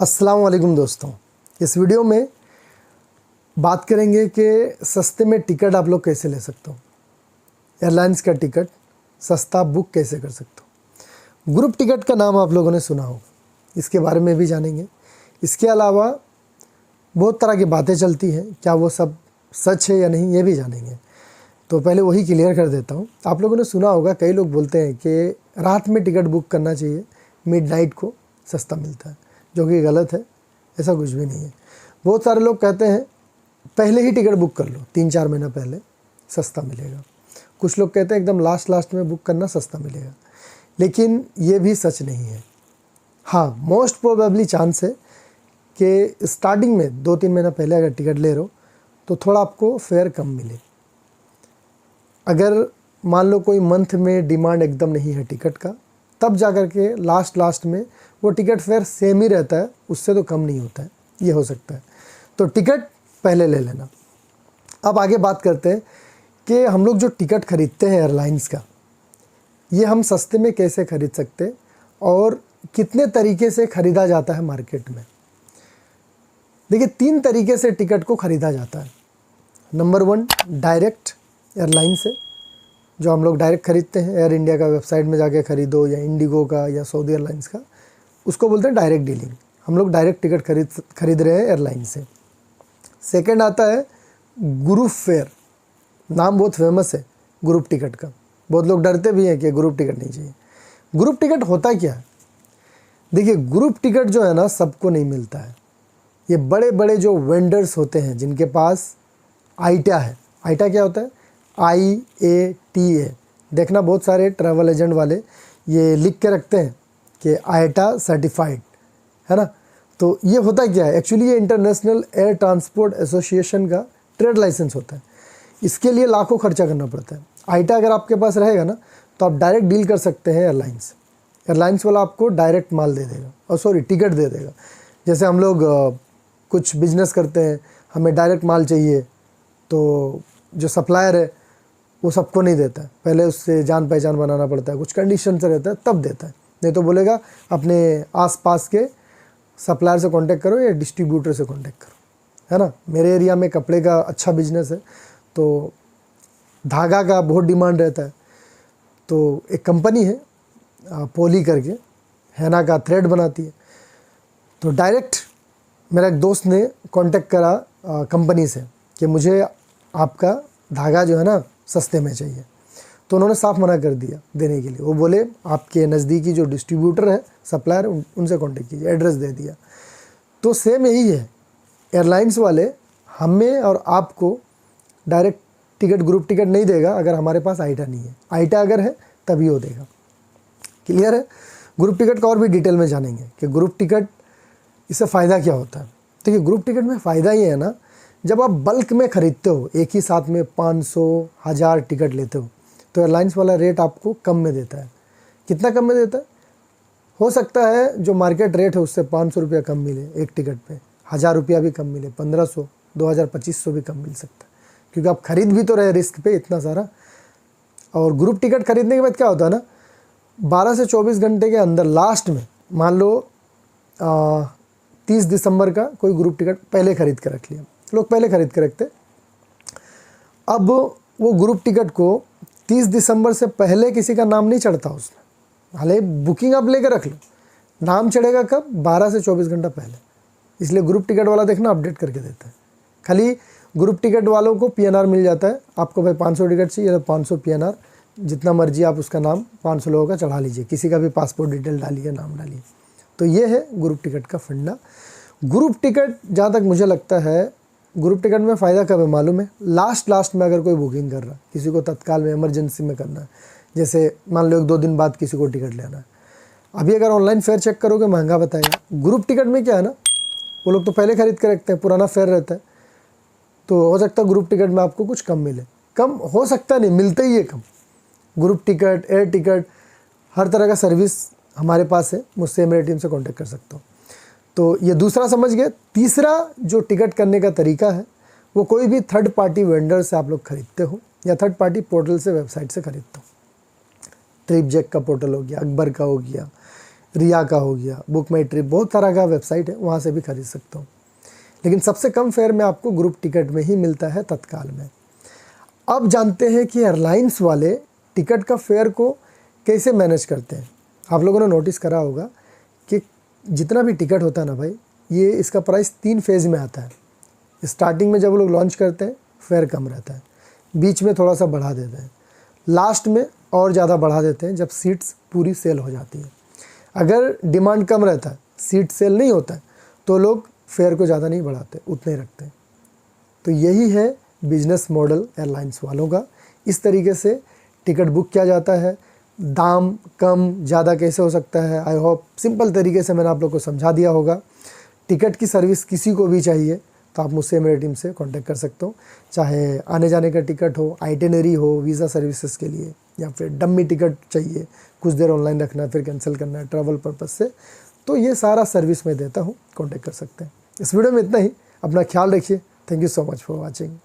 अस्सलाम वालेकुम दोस्तों। इस वीडियो में बात करेंगे कि सस्ते में टिकट आप लोग कैसे ले सकते हो, एयरलाइंस का टिकट सस्ता बुक कैसे कर सकते हो। ग्रुप टिकट का नाम आप लोगों ने सुना होगा, इसके बारे में भी जानेंगे। इसके अलावा बहुत तरह की बातें चलती हैं, क्या वो सब सच है या नहीं ये भी जानेंगे। तो पहले वही क्लियर कर देता हूँ। आप लोगों ने सुना होगा, कई लोग बोलते हैं कि रात में टिकट बुक करना चाहिए, मिडनाइट को सस्ता मिलता है, जो कि गलत है। ऐसा कुछ भी नहीं है। बहुत सारे लोग कहते हैं पहले ही टिकट बुक कर लो, 3-4 महीना पहले सस्ता मिलेगा। कुछ लोग कहते हैं एकदम लास्ट में बुक करना सस्ता मिलेगा, लेकिन ये भी सच नहीं है। हाँ, मोस्ट प्रोबेबली चांस है कि स्टार्टिंग में 2-3 महीना पहले अगर टिकट ले रहे हो तो थोड़ा आपको फेयर कम मिले। अगर मान लो कोई मंथ में डिमांड एकदम नहीं है टिकट का, तब जा कर के लास्ट में वो टिकट फेयर सेम ही रहता है, उससे तो कम नहीं होता है, ये हो सकता है। तो टिकट पहले ले लेना। अब आगे बात करते हैं कि हम लोग जो टिकट खरीदते हैं एयरलाइंस का, ये हम सस्ते में कैसे खरीद सकते हैं और कितने तरीके से ख़रीदा जाता है मार्केट में। देखिए, 3 तरीके से टिकट को ख़रीदा जाता है। नंबर 1, डायरेक्ट एयरलाइन से, जो हम लोग डायरेक्ट खरीदते हैं। एयर इंडिया का वेबसाइट में जाके ख़रीदो या इंडिगो का या सऊदी एयरलाइंस का, उसको बोलते हैं डायरेक्ट डीलिंग। हम लोग डायरेक्ट टिकट खरीद रहे हैं एयरलाइन से। सेकंड आता है ग्रुप फेयर। नाम बहुत फेमस है ग्रुप टिकट का, बहुत लोग डरते भी हैं कि ग्रुप टिकट नहीं चाहिए। ग्रुप टिकट होता क्या है? देखिए, ग्रुप टिकट जो है ना, सबको नहीं मिलता है। ये बड़े बड़े जो वेंडर्स होते हैं, जिनके पास आईटा है। आईटा क्या होता है? IATA। देखना, बहुत सारे ट्रैवल एजेंट वाले ये लिख के रखते हैं कि आईटा सर्टिफाइड है ना। तो ये होता क्या है? एक्चुअली ये इंटरनेशनल एयर ट्रांसपोर्ट एसोसिएशन का ट्रेड लाइसेंस होता है। इसके लिए लाखों खर्चा करना पड़ता है। आईटा अगर आपके पास रहेगा ना, तो आप डायरेक्ट डील कर सकते हैं एयरलाइंस। एयरलाइंस वाला आपको डायरेक्ट माल दे देगा, और सॉरी, टिकट दे देगा। जैसे हम लोग कुछ बिजनेस करते हैं, हमें डायरेक्ट माल चाहिए, तो जो सप्लायर है वो सबको नहीं देता है, पहले उससे जान पहचान बनाना पड़ता है, कुछ कंडीशन से रहता है, तब देता है। नहीं तो बोलेगा अपने आसपास के सप्लायर से कांटेक्ट करो या डिस्ट्रीब्यूटर से कांटेक्ट करो, है ना। मेरे एरिया में कपड़े का अच्छा बिजनेस है, तो धागा का बहुत डिमांड रहता है। तो एक कंपनी है पोली करके, हैना का थ्रेड बनाती है। तो डायरेक्ट मेरा एक दोस्त ने कांटेक्ट करा कंपनी से कि मुझे आपका धागा जो है ना सस्ते में चाहिए। तो उन्होंने साफ मना कर दिया देने के लिए। वो बोले आपके नज़दीकी जो डिस्ट्रीब्यूटर है, सप्लायर, उनसे कांटेक्ट कीजिए, एड्रेस दे दिया। तो सेम यही है, एयरलाइंस वाले हमें और आपको डायरेक्ट टिकट, ग्रुप टिकट नहीं देगा अगर हमारे पास आईटा नहीं है। आईटा अगर है तभी वो देगा। क्लियर है? ग्रुप टिकट का और भी डिटेल में जानेंगे कि ग्रुप टिकट, इससे फ़ायदा क्या होता है। देखिए, ग्रुप टिकट में फ़ायदा ये है ना, जब आप बल्क में ख़रीदते हो, एक ही साथ में 500-1000 टिकट लेते हो, तो एयरलाइंस वाला रेट आपको कम में देता है। कितना कम में देता है? हो सकता है जो मार्केट रेट है उससे 500 रुपया कम मिले एक टिकट पे, 1000 रुपया भी कम मिले, 1500, 2000, 2500 भी कम मिल सकता है, क्योंकि आप खरीद भी तो रहे रिस्क पे इतना सारा। और ग्रुप टिकट खरीदने के बाद क्या होता है ना, 12 से 24 घंटे के अंदर लास्ट में, मान लो 30 दिसंबर का कोई ग्रुप टिकट पहले ख़रीद के रख लिया, लोग पहले ख़रीद के रखते। अब वो ग्रुप टिकट को 30 दिसंबर से पहले किसी का नाम नहीं चढ़ता उसमें। हाले बुकिंग आप लेकर रख लो, नाम चढ़ेगा कब? 12 से 24 घंटा पहले। इसलिए ग्रुप टिकट वाला देखना अपडेट करके देता है। खाली ग्रुप टिकट वालों को PNR मिल जाता है। आपको भाई 500 टिकट चाहिए तो 500 PNR, जितना मर्जी आप उसका नाम 500 लोगों का चढ़ा लीजिए, किसी का भी पासपोर्ट डिटेल डालिए, नाम डालिए। तो ये है ग्रुप टिकट का फंडा। ग्रुप टिकट, जहाँ तक मुझे लगता है, ग्रुप टिकट में फ़ायदा कब है मालूम है? लास्ट में अगर कोई बुकिंग कर रहा है, किसी को तत्काल में इमरजेंसी में करना है, जैसे मान लो 1-2 दिन बाद किसी को टिकट लेना है। अभी अगर ऑनलाइन फेयर चेक करोगे महंगा बताएगा। ग्रुप टिकट में क्या है ना, वो लोग तो पहले ख़रीद के रखते हैं, पुराना फेयर रहता है, तो हो सकता है ग्रुप टिकट में आपको कुछ कम मिले। कम हो सकता नहीं, मिलता ही है कम। ग्रुप टिकट, एयर टिकट, हर तरह का सर्विस हमारे पास है, मुझसे मेरे टीम से कॉन्टेक्ट कर सकते हो। तो ये दूसरा समझ गए। तीसरा जो टिकट करने का तरीका है, वो कोई भी थर्ड पार्टी वेंडर से आप लोग खरीदते हो या थर्ड पार्टी पोर्टल से, वेबसाइट से खरीदते हो। ट्रिपजेट का पोर्टल हो गया, अकबर का हो गया, रिया का हो गया, बुक माई ट्रिप, बहुत तरह का वेबसाइट है, वहाँ से भी खरीद सकता हूँ। लेकिन सबसे कम फेयर में आपको ग्रुप टिकट में ही मिलता है तत्काल में। अब जानते हैं कि एयरलाइंस वाले टिकट का फेयर को कैसे मैनेज करते हैं। आप लोगों ने नोटिस करा होगा कि जितना भी टिकट होता है ना भाई, ये इसका प्राइस 3 फेज़ में आता है। स्टार्टिंग में जब लोग लॉन्च करते हैं फेयर कम रहता है, बीच में थोड़ा सा बढ़ा देते हैं, लास्ट में और ज़्यादा बढ़ा देते हैं जब सीट्स पूरी सेल हो जाती है। अगर डिमांड कम रहता है, सीट सेल नहीं होता है, तो लोग फेयर को ज़्यादा नहीं बढ़ाते, उतने ही रखते हैं। तो यही है बिजनेस मॉडल एयरलाइंस वालों का। इस तरीके से टिकट बुक किया जाता है। दाम कम ज़्यादा कैसे हो सकता है, आई होप सिंपल तरीके से मैंने आप लोग को समझा दिया होगा। टिकट की सर्विस किसी को भी चाहिए तो आप मुझसे, मेरी टीम से कांटेक्ट कर सकते हो, चाहे आने जाने का टिकट हो, आइटिनरी हो, वीज़ा सर्विसेज के लिए, या फिर डम्मी टिकट चाहिए, कुछ देर ऑनलाइन रखना है फिर कैंसिल करना है ट्रैवल पर्पज़ से, तो ये सारा सर्विस मैं देता हूँ, कांटेक्ट कर सकते हैं। इस वीडियो में इतना ही। अपना ख्याल रखिए। Thank you so much for watching.